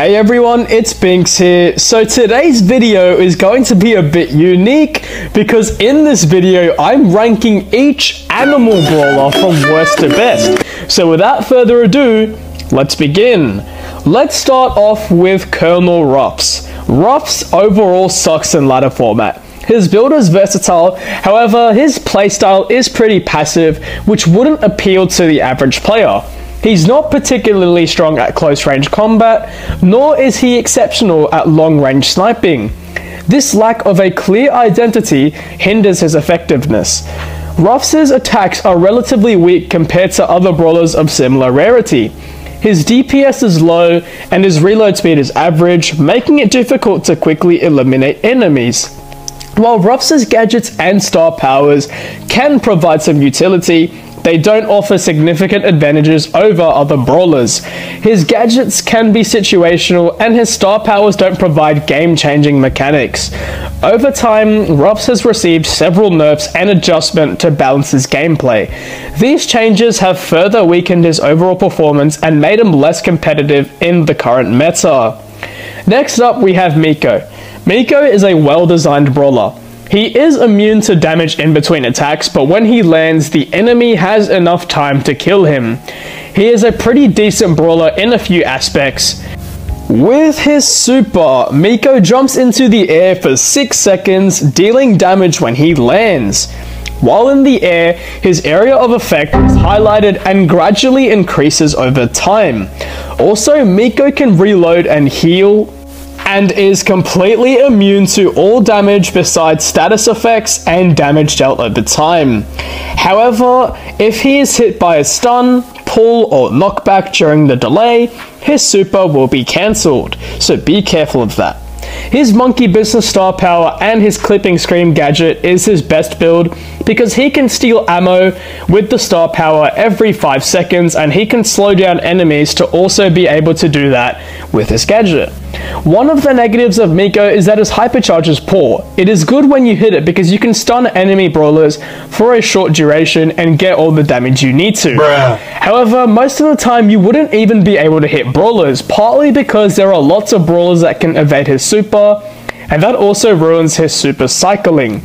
Hey everyone, it's Bynx here. So today's video is going to be a bit unique because in this video I'm ranking each animal brawler from worst to best. So without further ado, let's begin. Let's start off with Colonel Ruffs. Ruffs overall sucks in ladder format. His build is versatile, however his playstyle is pretty passive, which wouldn't appeal to the average player. He's not particularly strong at close range combat, nor is he exceptional at long range sniping. This lack of a clear identity hinders his effectiveness. Ruffs' attacks are relatively weak compared to other brawlers of similar rarity. His DPS is low and his reload speed is average, making it difficult to quickly eliminate enemies. While Ruffs' gadgets and star powers can provide some utility, they don't offer significant advantages over other brawlers. His gadgets can be situational and his star powers don't provide game-changing mechanics. Over time, Ruffs has received several nerfs and adjustment to balance his gameplay. These changes have further weakened his overall performance and made him less competitive in the current meta. Next up we have Miko. Miko is a well-designed brawler. He is immune to damage in between attacks, but when he lands, the enemy has enough time to kill him. He is a pretty decent brawler in a few aspects. With his super, Miko jumps into the air for 6 seconds, dealing damage when he lands. While in the air, his area of effect is highlighted and gradually increases over time. Also, Miko can reload and heal, and is completely immune to all damage besides status effects and damage dealt over time. However, if he is hit by a stun, pull, or knockback during the delay, his super will be cancelled, so be careful of that. His monkey business star power and his clipping scream gadget is his best build because he can steal ammo with the star power every 5 seconds and he can slow down enemies to also be able to do that with his gadget. One of the negatives of Miko is that his hypercharge is poor. It is good when you hit it because you can stun enemy brawlers for a short duration and get all the damage you need to. However, most of the time you wouldn't even be able to hit brawlers, partly because there are lots of brawlers that can evade his super, and that also ruins his super cycling.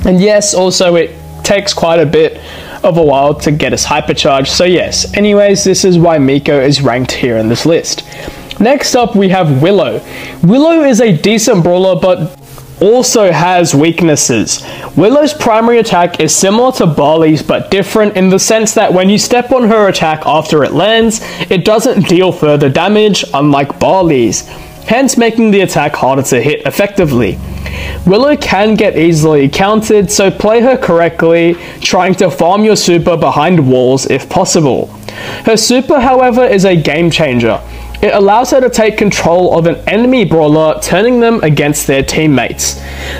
And yes, also it takes quite a bit of a while to get his hypercharge, so yes. Anyways, this is why Miko is ranked here in this list. Next up we have Willow. Willow is a decent brawler but also has weaknesses. Willow's primary attack is similar to Barley's but different in the sense that when you step on her attack after it lands, it doesn't deal further damage, unlike Barley's, hence making the attack harder to hit effectively. Willow can get easily countered, so play her correctly, trying to farm your super behind walls if possible. Her super, however, is a game changer. It allows her to take control of an enemy brawler, turning them against their teammates.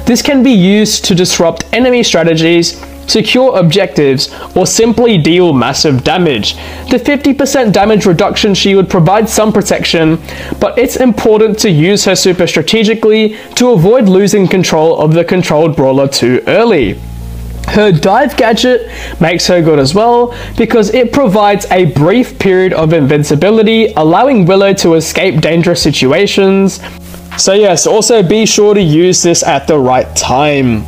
This can be used to disrupt enemy strategies, secure objectives, or simply deal massive damage. The 50% damage reduction shield provides some protection, but it's important to use her super strategically to avoid losing control of the controlled brawler too early. Her dive gadget makes her good as well because it provides a brief period of invincibility, allowing Willow to escape dangerous situations. So yes, also be sure to use this at the right time.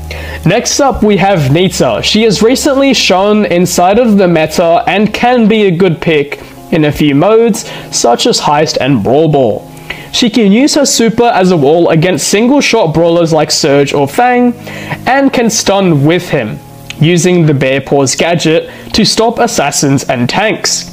Next up we have Nita. She has recently shown inside of the meta and can be a good pick in a few modes such as Heist and Brawl Ball. She can use her super as a wall against single shot brawlers like Surge or Fang and can stun with him, using the Bear Paws gadget to stop assassins and tanks.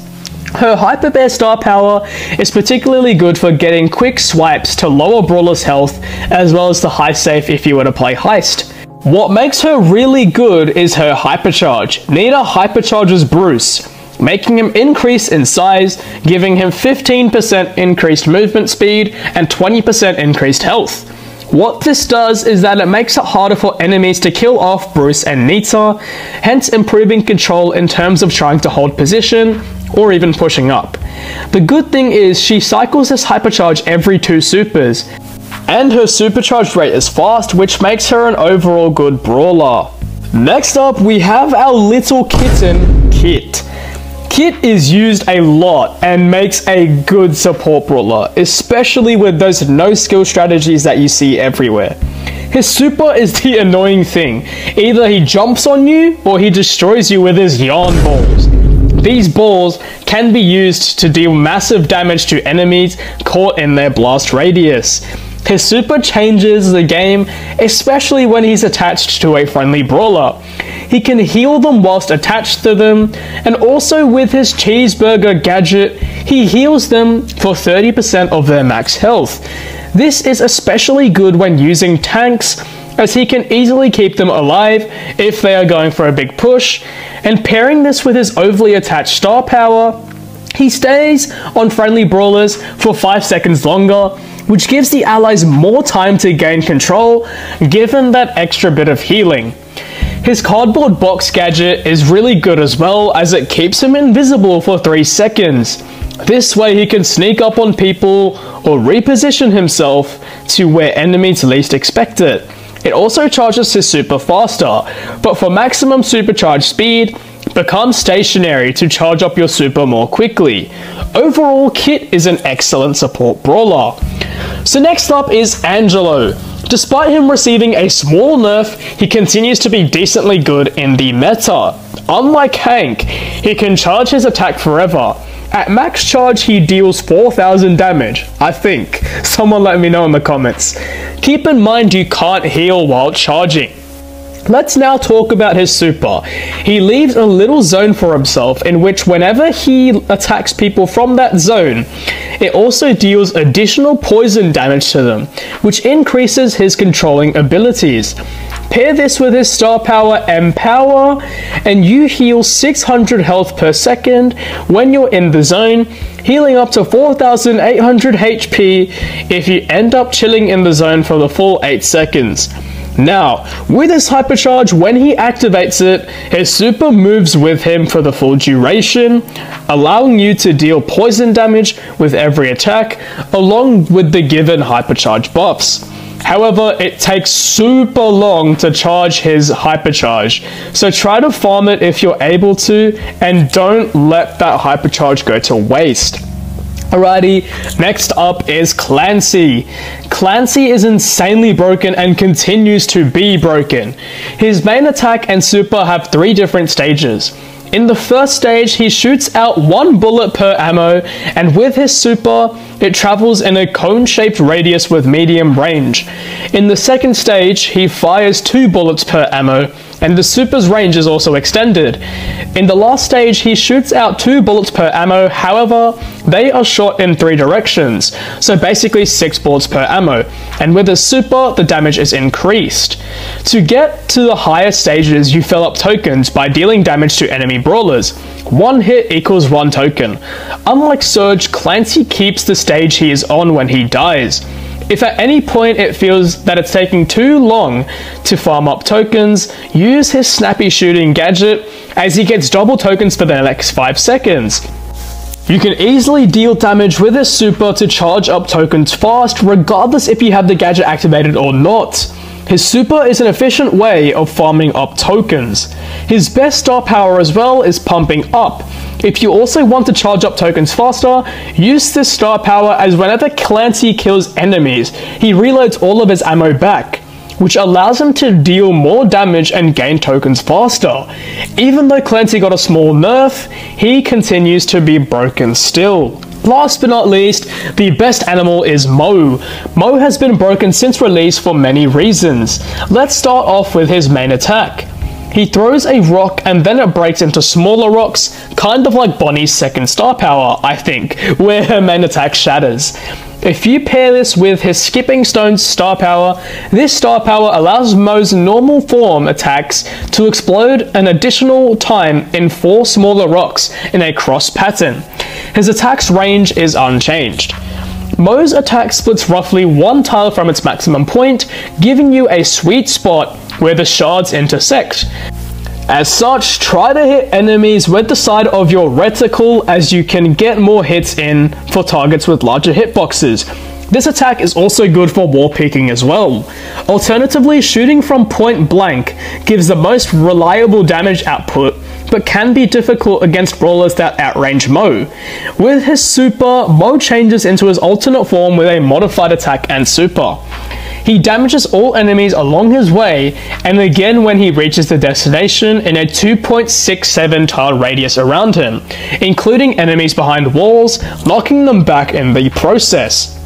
Her Hyper Bear star power is particularly good for getting quick swipes to lower brawlers' health as well as the high safe if you were to play Heist. What makes her really good is her hypercharge. Nita hypercharges Bruce, making him increase in size, giving him 15% increased movement speed and 20% increased health. What this does is that it makes it harder for enemies to kill off Bruce and Nita, hence improving control in terms of trying to hold position or even pushing up. The good thing is she cycles this hypercharge every 2 supers, and her supercharge rate is fast, which makes her an overall good brawler. Next up we have our little kitten, Kit. Kit is used a lot and makes a good support brawler, especially with those no skill strategies that you see everywhere. His super is the annoying thing. Either he jumps on you or he destroys you with his yarn balls. These balls can be used to deal massive damage to enemies caught in their blast radius. His super changes the game, especially when he's attached to a friendly brawler. He can heal them whilst attached to them, and also with his cheeseburger gadget, he heals them for 30% of their max health. This is especially good when using tanks, as he can easily keep them alive if they are going for a big push, and pairing this with his overly attached star power, he stays on friendly brawlers for 5 seconds longer, which gives the allies more time to gain control, given that extra bit of healing. His cardboard box gadget is really good as well, as it keeps him invisible for 3 seconds. This way he can sneak up on people or reposition himself to where enemies least expect it. It also charges his super faster, but for maximum supercharge speed, become stationary to charge up your super more quickly. Overall, Kit is an excellent support brawler. So next up is Angelo. Despite him receiving a small nerf, he continues to be decently good in the meta. Unlike Hank, he can charge his attack forever. At max charge, he deals 4,000 damage, I think. Someone let me know in the comments. Keep in mind you can't heal while charging. Let's now talk about his super. He leaves a little zone for himself in which whenever he attacks people from that zone, it also deals additional poison damage to them, which increases his controlling abilities. Pair this with his star power Empower, and you heal 600 health per second when you're in the zone, healing up to 4,800 HP if you end up chilling in the zone for the full 8 seconds. Now, with his hypercharge, when he activates it, his super moves with him for the full duration, allowing you to deal poison damage with every attack, along with the given hypercharge buffs. However, it takes super long to charge his hypercharge, so try to farm it if you're able to, and don't let that hypercharge go to waste. Alrighty, next up is Clancy. Clancy is insanely broken and continues to be broken. His main attack and super have 3 different stages. In the first stage, he shoots out 1 bullet per ammo, and with his super, it travels in a cone-shaped radius with medium range. In the second stage, he fires 2 bullets per ammo, and the super's range is also extended. In the last stage, he shoots out 2 bullets per ammo, however, they are shot in 3 directions, so basically 6 bullets per ammo, and with his super, the damage is increased. To get to the higher stages, you fill up tokens by dealing damage to enemy brawlers. 1 hit equals 1 token. Unlike Surge, Clancy keeps the stage he is on when he dies. If at any point it feels that it's taking too long to farm up tokens, use his snappy shooting gadget, as he gets double tokens for the next 5 seconds. You can easily deal damage with his super to charge up tokens fast, regardless if you have the gadget activated or not. His super is an efficient way of farming up tokens. His best star power as well is pumping up. If you also want to charge up tokens faster, use this star power, as whenever Clancy kills enemies, he reloads all of his ammo back, which allows him to deal more damage and gain tokens faster. Even though Clancy got a small nerf, he continues to be broken still. Last but not least, the best animal is Mo. Mo has been broken since release for many reasons. Let's start off with his main attack. He throws a rock and then it breaks into smaller rocks, kind of like Bonnie's second star power, I think, where her main attack shatters. If you pair this with his Skipping Stone's star power, this star power allows Mo's normal form attacks to explode an additional time in 4 smaller rocks in a cross pattern. His attack's range is unchanged. Mo's attack splits roughly 1 tile from its maximum point, giving you a sweet spot where the shards intersect. As such, try to hit enemies with the side of your reticle, as you can get more hits in for targets with larger hitboxes. This attack is also good for wall peeking as well. Alternatively, shooting from point blank gives the most reliable damage output, but can be difficult against brawlers that outrange Mo. With his super, Mo changes into his alternate form with a modified attack and super. He damages all enemies along his way, and again when he reaches the destination in a 2.67 tile radius around him, including enemies behind walls, knocking them back in the process.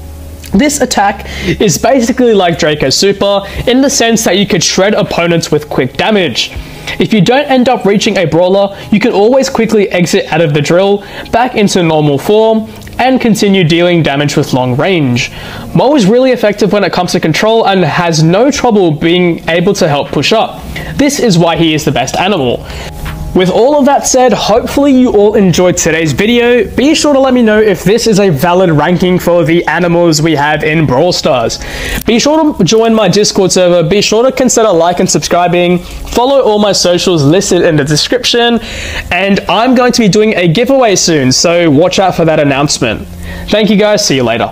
This attack is basically like Draco's super in the sense that you could shred opponents with quick damage. If you don't end up reaching a brawler, you can always quickly exit out of the drill, back into normal form, and continue dealing damage with long range. Mo is really effective when it comes to control and has no trouble being able to help push up. This is why he is the best animal. With all of that said, hopefully you all enjoyed today's video. Be sure to let me know if this is a valid ranking for the animals we have in Brawl Stars. Be sure to join my Discord server. Be sure to consider like and subscribing. Follow all my socials listed in the description. And I'm going to be doing a giveaway soon, so watch out for that announcement. Thank you guys. See you later.